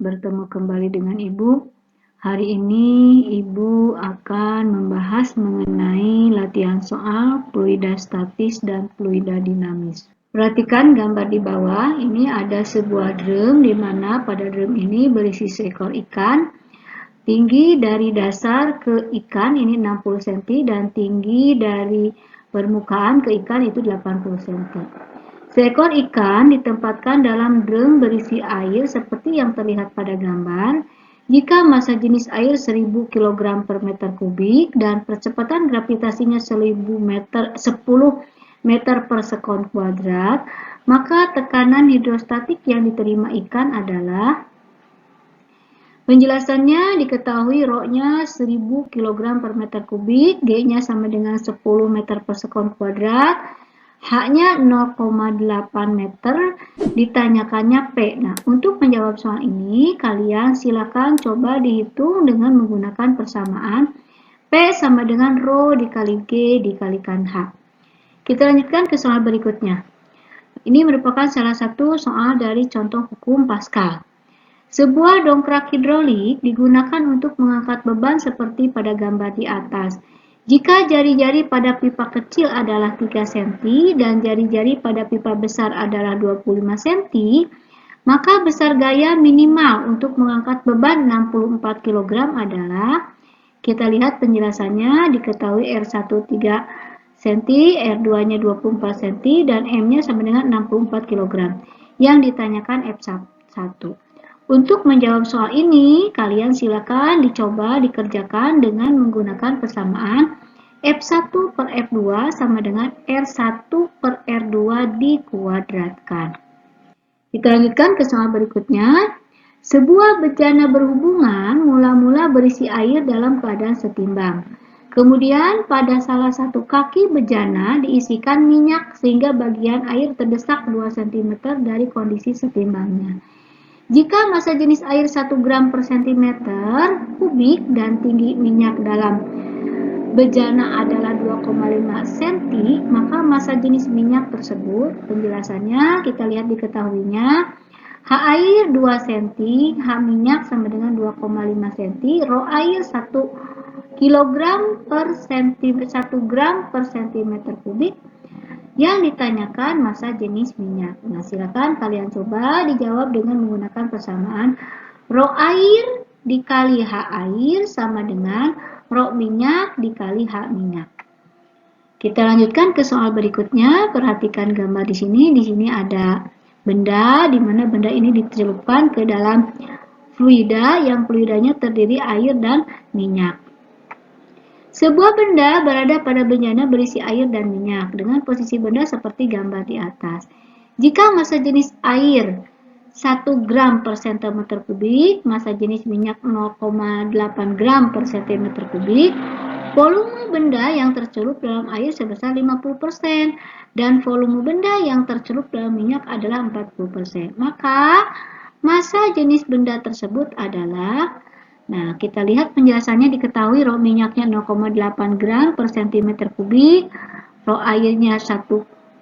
bertemu kembali dengan Ibu. Hari ini Ibu akan membahas mengenai latihan soal fluida statis dan fluida dinamis. Perhatikan gambar di bawah, ini ada sebuah drum di mana pada drum ini berisi seekor ikan. Tinggi dari dasar ke ikan ini 60 cm dan tinggi dari permukaan ke ikan itu 80 cm. Seekor ikan ditempatkan dalam drum berisi air seperti yang terlihat pada gambar. Jika massa jenis air 1000 kg per meter kubik dan percepatan gravitasinya 10 meter per sekon kuadrat, maka tekanan hidrostatik yang diterima ikan adalah, penjelasannya diketahui rho-nya 1000 kg per meter kubik, G-nya sama dengan 10 meter per sekon kuadrat, H-nya 0,8 meter, ditanyakannya P. Nah, untuk menjawab soal ini, kalian silakan coba dihitung dengan menggunakan persamaan P sama dengan rho dikali G dikalikan H. Kita lanjutkan ke soal berikutnya. Ini merupakan salah satu soal dari contoh hukum Pascal. Sebuah dongkrak hidrolik digunakan untuk mengangkat beban seperti pada gambar di atas. Jika jari-jari pada pipa kecil adalah 3 cm dan jari-jari pada pipa besar adalah 25 cm, maka besar gaya minimal untuk mengangkat beban 64 kg adalah, kita lihat penjelasannya, diketahui R1 3 cm, R2-nya 24 cm, dan M-nya sama dengan 64 kg. Yang ditanyakan F1. Untuk menjawab soal ini, kalian silakan dicoba dikerjakan dengan menggunakan persamaan F1 per F2 sama dengan R1 per R2 dikuadratkan. Kita lanjutkan ke soal berikutnya. Sebuah bejana berhubungan mula-mula berisi air dalam keadaan setimbang. Kemudian pada salah satu kaki bejana diisikan minyak sehingga bagian air terdesak 2 cm dari kondisi setimbangnya. Jika massa jenis air 1 gram per cm kubik dan tinggi minyak dalam bejana adalah 2,5 cm, maka massa jenis minyak tersebut, penjelasannya kita lihat diketahuinya, H air 2 cm, H minyak sama dengan 2,5 cm, rho air 1 kg per cm, 1 gram per cm kubik. Yang ditanyakan massa jenis minyak. Nah, silakan kalian coba dijawab dengan menggunakan persamaan rho air dikali H air sama dengan rho minyak dikali H minyak. Kita lanjutkan ke soal berikutnya. Perhatikan gambar di sini. Di sini ada benda, di mana benda ini dicelupkan ke dalam fluida yang fluidanya terdiri air dan minyak. Sebuah benda berada pada bejana berisi air dan minyak dengan posisi benda seperti gambar di atas. Jika massa jenis air 1 gram per cm kubik, massa jenis minyak 0,8 gram per cm kubik, volume benda yang tercelup dalam air sebesar 50% dan volume benda yang tercelup dalam minyak adalah 40%. Maka massa jenis benda tersebut adalah, nah, kita lihat penjelasannya diketahui rho minyaknya 0,8 gram per cm kubik, rho airnya 1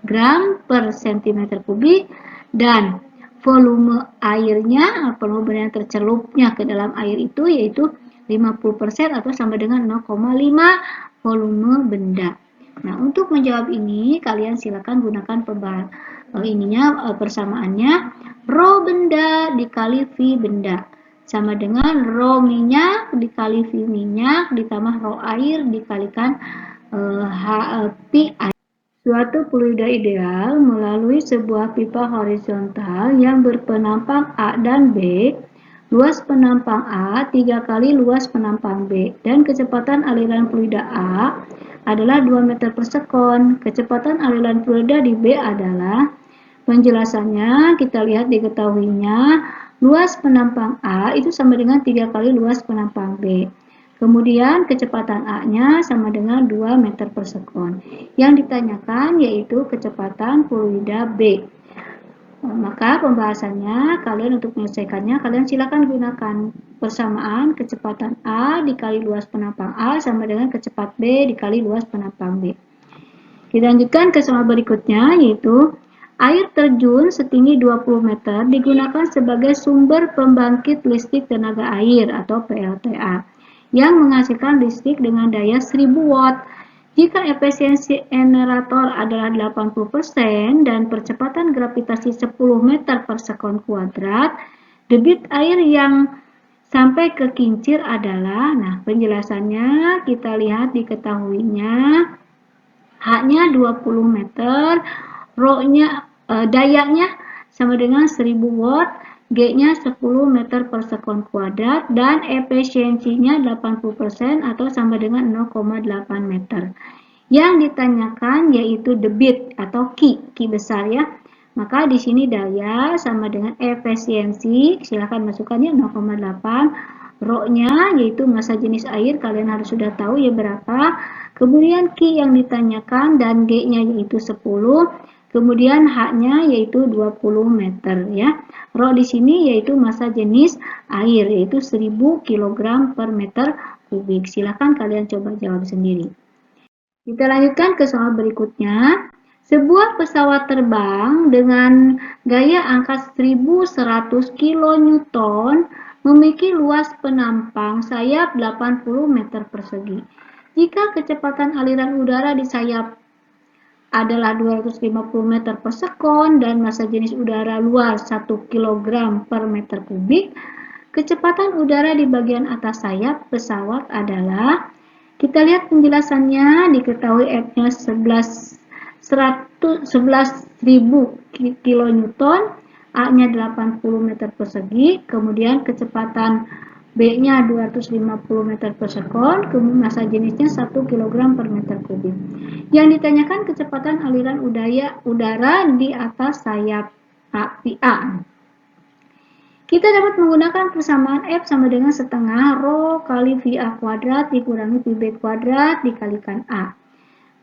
gram per cm kubik, dan volume airnya, volume yang tercelupnya ke dalam air itu yaitu 50% atau sama dengan 0,5 volume benda. Nah, untuk menjawab ini, kalian silakan gunakan persamaannya rho benda dikali V benda sama dengan rho minyak dikali V minyak ditambah rho air dikalikan P air. Suatu fluida ideal melalui sebuah pipa horizontal yang berpenampang A dan B, luas penampang A 3 kali luas penampang B, dan kecepatan aliran fluida A adalah 2 meter per sekon. Kecepatan aliran fluida di B adalah, penjelasannya kita lihat diketahuinya, luas penampang A itu sama dengan 3 kali luas penampang B. Kemudian kecepatan A-nya sama dengan 2 meter per sekon. Yang ditanyakan yaitu kecepatan fluida B. Maka pembahasannya, kalian untuk menyelesaikannya, kalian silakan gunakan persamaan kecepatan A dikali luas penampang A sama dengan kecepatan B dikali luas penampang B. Kita lanjutkan ke soal berikutnya, yaitu Air terjun setinggi 20 meter digunakan sebagai sumber pembangkit listrik tenaga air atau PLTA yang menghasilkan listrik dengan daya 1000 watt. Jika efisiensi generator adalah 80% dan percepatan gravitasi 10 meter per sekon kuadrat, debit air yang sampai ke kincir adalah, nah penjelasannya kita lihat diketahuinya, H-nya 20 meter, Rho-nya dayanya sama dengan 1000 watt, G-nya 10 meter per sekon kuadrat, dan efisiensinya 80% atau sama dengan 0,8 meter. Yang ditanyakan yaitu debit atau Q besar ya. Maka di sini daya sama dengan efisiensi, silakan masukkannya 0,8. Rho-nya yaitu massa jenis air, kalian harus sudah tahu ya berapa. Kemudian Q yang ditanyakan dan G-nya yaitu 10. Kemudian H-nya yaitu 20 meter ya. Rho di sini yaitu massa jenis air yaitu 1000 kg per meter kubik. Silakan kalian coba jawab sendiri. Kita lanjutkan ke soal berikutnya. Sebuah pesawat terbang dengan gaya angkat 1100 kN memiliki luas penampang sayap 80 meter persegi. Jika kecepatan aliran udara di sayap adalah 250 meter per sekon dan massa jenis udara luar 1 kg per meter kubik, kecepatan udara di bagian atas sayap pesawat adalah, kita lihat penjelasannya, diketahui F-nya 11.000 kN, A-nya 80 meter persegi, kemudian kecepatan B-nya 250 meter per sekon, kemudian massa jenisnya 1 kg per meter kubik. Yang ditanyakan kecepatan aliran udara di atas sayap A. Kita dapat menggunakan persamaan F sama dengan setengah Rho kali VA kuadrat dikurangi VB kuadrat dikalikan A.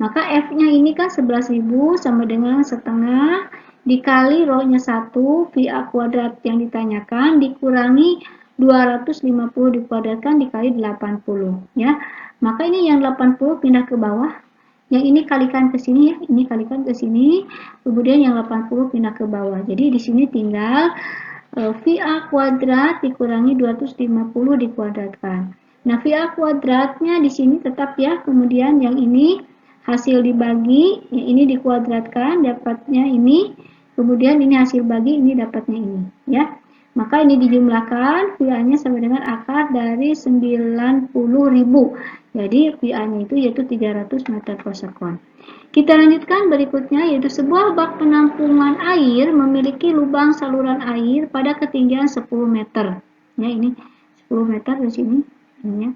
Maka F-nya ini kan 11.000 sama dengan setengah dikali Rho-nya 1, VA kuadrat yang ditanyakan dikurangi 250 dikuadratkan dikali 80 ya. Maka ini yang 80 pindah ke bawah, yang ini kalikan ke sini ya, ini kalikan ke sini, kemudian yang 80 pindah ke bawah. Jadi di sini tinggal VA kuadrat dikurangi 250 dikuadratkan. Nah, VA kuadratnya di sini tetap ya, kemudian yang ini hasil dibagi, yang ini dikuadratkan dapatnya ini, kemudian ini hasil bagi, ini dapatnya ini ya. Maka ini dijumlahkan, VA-nya sama dengan akar dari 90.000. Jadi VA-nya itu yaitu 300 meter per sekon. Kita lanjutkan berikutnya, yaitu sebuah bak penampungan air memiliki lubang saluran air pada ketinggian 10 meter. Ya, ini 10 meter di sini. Ya.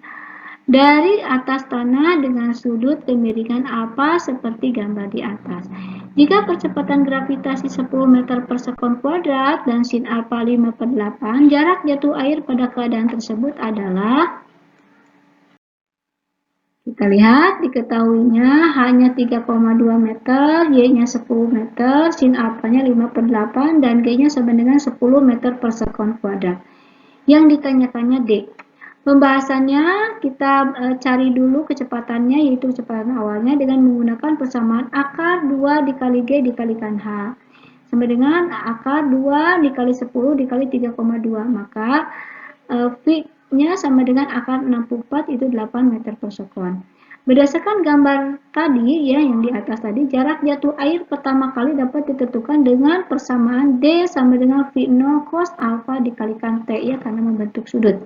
Dari atas tanah dengan sudut kemiringan alfa seperti gambar di atas. Jika percepatan gravitasi 10 meter per sekon kuadrat dan sin alfa 5/8, jarak jatuh air pada keadaan tersebut adalah, kita lihat diketahuinya hanya 3,2 meter, Y-nya 10 meter, sin alfanya 5/8 dan G-nya sama dengan 10 meter per sekon kuadrat. Yang ditanyakannya D. Pembahasannya kita cari dulu kecepatannya, yaitu kecepatan awalnya dengan menggunakan persamaan akar 2 dikali G dikalikan H sama dengan akar 2 dikali 10 dikali 3,2, maka V-nya sama dengan akar 64 itu 8 meter per sekon. Berdasarkan gambar tadi ya, yang di atas tadi, jarak jatuh air pertama kali dapat ditentukan dengan persamaan D sama dengan V0 cos alfa dikalikan T ya, karena membentuk sudut.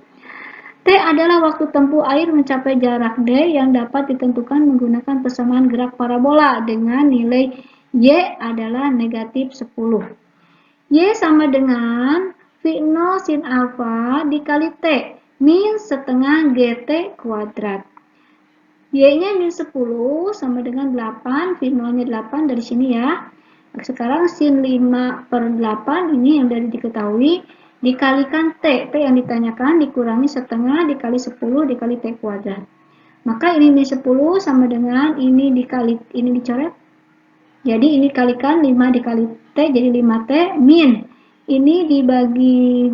T adalah waktu tempuh air mencapai jarak D yang dapat ditentukan menggunakan persamaan gerak parabola dengan nilai Y adalah negatif 10. Y sama dengan V0 sin alfa dikali T min setengah GT kuadrat. Y-nya min 10 sama dengan 8, V0-nya 8 dari sini ya. Sekarang sin 5/8 ini yang dari diketahui, dikalikan T yang ditanyakan dikurangi setengah dikali 10 dikali T kuadrat. Maka ini min 10 sama dengan ini dikali, ini dicoret. Jadi ini kalikan 5 dikali T jadi 5T min. Ini dibagi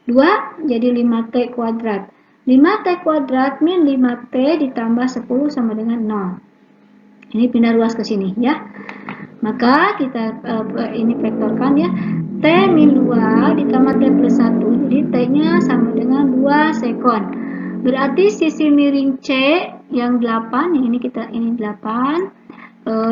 2 jadi 5T kuadrat. 5T kuadrat min 5T ditambah 10 sama dengan 0. Ini pindah ruas ke sini ya. Maka kita ini vektorkan ya, T min 2 ditambah T plus 1. Jadi T-nya sama dengan 2 sekon. Berarti sisi miring C yang 8, yang ini 8,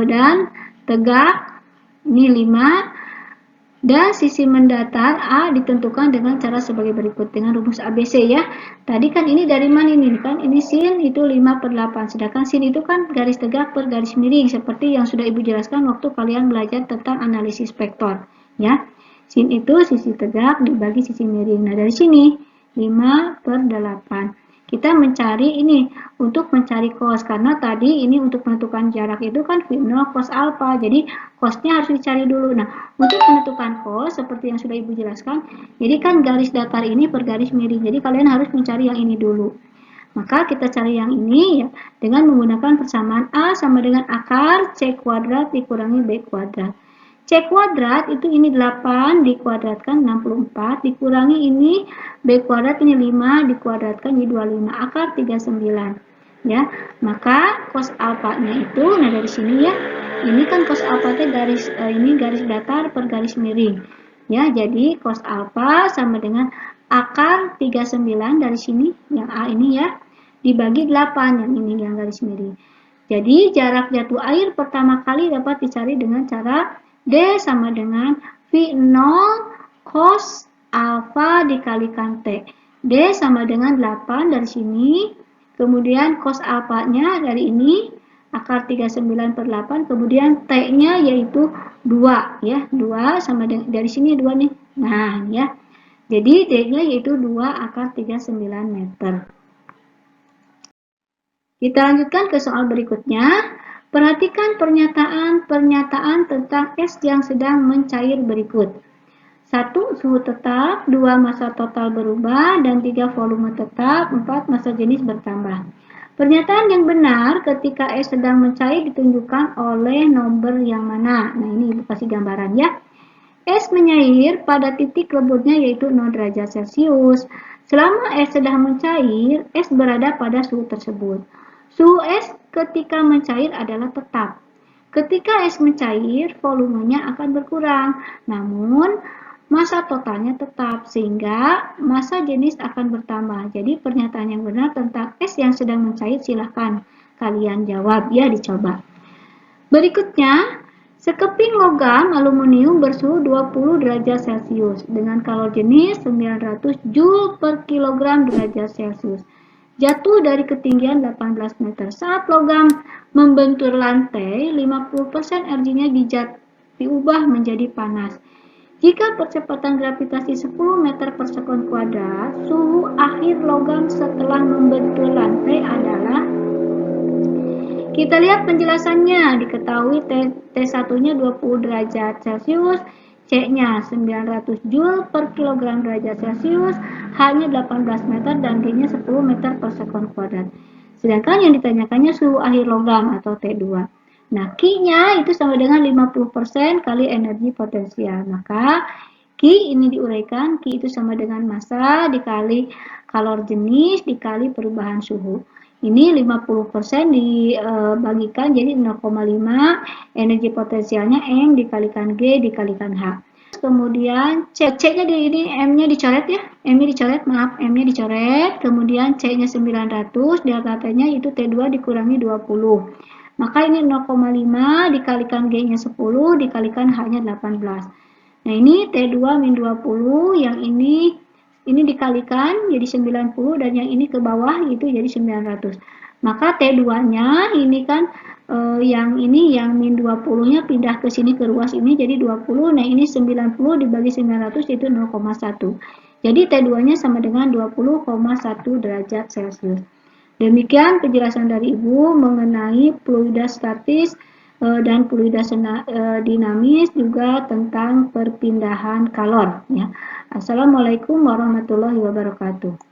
dan tegak ini 5, dan sisi mendatar A ditentukan dengan cara sebagai berikut dengan rumus ABC ya. Tadi kan ini dari mana ini kan? Ini sin itu 5/8. Sedangkan sin itu kan garis tegak per garis miring seperti yang sudah Ibu jelaskan waktu kalian belajar tentang analisis vektor ya. Sin itu sisi tegak dibagi sisi miring. Nah, dari sini 5/8. Kita mencari ini untuk mencari cos karena tadi ini untuk menentukan jarak itu kan V0 cos alfa. Jadi cosnya harus dicari dulu. Nah, untuk menentukan cos seperti yang sudah Ibu jelaskan, jadi kan garis datar ini per garis miring. Jadi kalian harus mencari yang ini dulu. Maka kita cari yang ini ya dengan menggunakan persamaan A sama dengan akar C kuadrat dikurangi B kuadrat. C kuadrat itu ini 8 dikuadratkan 64 dikurangi ini B kuadrat ini 5 dikuadratkan jadi 25 akar 39 ya. Maka cos alfanya itu nah dari sini ya. Ini kan cos alfa garis ini garis datar per garis miring. Ya, jadi cos alfa sama dengan akar 39 dari sini yang A ini ya dibagi 8 yang ini yang garis miring. Jadi jarak jatuh air pertama kali dapat dicari dengan cara D sama dengan V0 cos alfa dikalikan T. D sama dengan 8 dari sini. Kemudian cos alfanya dari ini akar 39/8. Kemudian T-nya yaitu 2 ya. 2 sama dengan dari sini 2 nih. Nah, ya. Jadi D-nya yaitu 2 akar 39 meter. Kita lanjutkan ke soal berikutnya. Perhatikan pernyataan tentang es yang sedang mencair berikut. 1. Suhu tetap, 2. Massa total berubah, dan 3. Volume tetap, 4. Massa jenis bertambah. Pernyataan yang benar ketika es sedang mencair ditunjukkan oleh nomor yang mana? Nah, ini Ibu kasih gambaran ya. Es menyair pada titik lebutnya yaitu 0 derajat Celcius. Selama es sedang mencair, es berada pada suhu tersebut. Suhu es ketika mencair adalah tetap. Ketika es mencair, volumenya akan berkurang. Namun, massa totalnya tetap, sehingga massa jenis akan bertambah. Jadi, pernyataan yang benar tentang es yang sedang mencair silahkan kalian jawab, ya dicoba. Berikutnya, sekeping logam aluminium bersuhu 20 derajat Celcius dengan kalor jenis 900 Joule per kilogram derajat Celcius. Jatuh dari ketinggian 18 meter. Saat logam membentur lantai, 50% energinya diubah menjadi panas. Jika percepatan gravitasi 10 meter per sekon kuadrat, suhu akhir logam setelah membentur lantai adalah. Kita lihat penjelasannya. Diketahui T1-nya 20 derajat Celcius, C-nya 900 Joule per kilogram derajat Celcius, H-nya 18 meter, dan G-nya 10 meter per sekon kuadrat. Sedangkan yang ditanyakannya suhu akhir logam atau T2. Nah, Q-nya itu sama dengan 50% kali energi potensial. Maka, Q ini diuraikan, Q itu sama dengan massa dikali kalor jenis dikali perubahan suhu. Ini 50% dibagikan jadi 0,5 energi potensialnya M dikalikan G dikalikan H. Kemudian C-nya di ini M-nya dicoret ya. M-nya dicoret, maaf, M-nya dicoret. Kemudian C-nya 900, delta-T-nya itu T2 dikurangi 20. Maka ini 0,5 dikalikan G-nya 10 dikalikan H-nya 18. Nah, ini T2 min 20, yang ini dikalikan jadi 90 dan yang ini ke bawah itu jadi 900. Maka T2-nya ini kan yang ini yang min 20-nya pindah ke sini ke ruas ini jadi 20. Nah, ini 90 dibagi 900 itu 0,1. Jadi T2-nya sama dengan 20,1 derajat Celcius. Demikian penjelasan dari Ibu mengenai fluida statis dan fluida dinamis, juga tentang perpindahan kalor ya. Assalamualaikum warahmatullahi wabarakatuh.